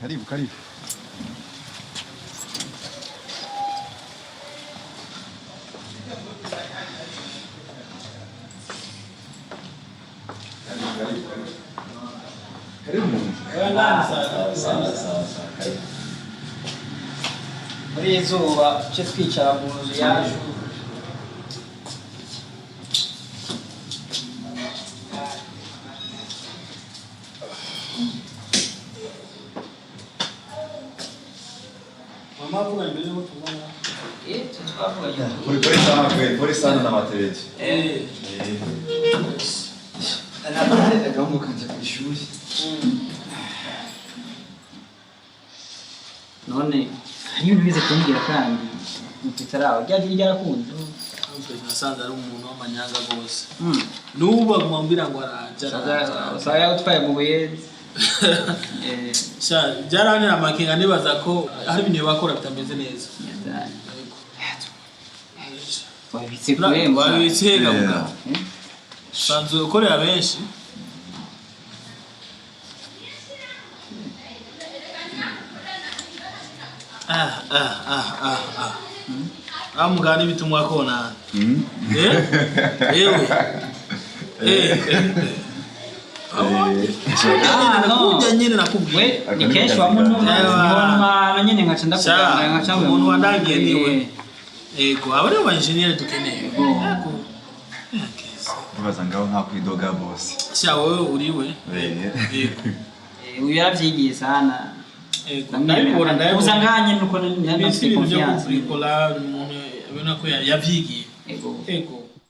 Karibu, karibu. Muri izuba cyo twicara mu nzu yacu mama avuga mbere yo tubona twavuga Pole sana na matelezo. Anapenda kama kanje kwishuri. none iyo bize kumbwira kandi mutitaraho ryari ryarakunze nasanze ari umuntu w'amanyanga gose nuba kumwambira ngo araja saya utwaye mu buyenzi sha jarane amakenga nibaza ko hari ibintu bakora bitameze neza wabitse kuremba wabitse gabuga sanzwe ukorera benshi amugani bitumwa kona ewe kujya nyine nakubwiye ni kenshi wa muntu nibona nyine nkaca ndakubwira nkaca umuntu wandangiye niwe ego abari ba engineer dukeneye ego Baza ngaho nta kwidoga boss. sha wowe uriwe uyu yaravyigiye sana ndabibona uzanganye nuko nabifite confiance confiance byo kubrikola umuntu abona ko yavyigiye ego ego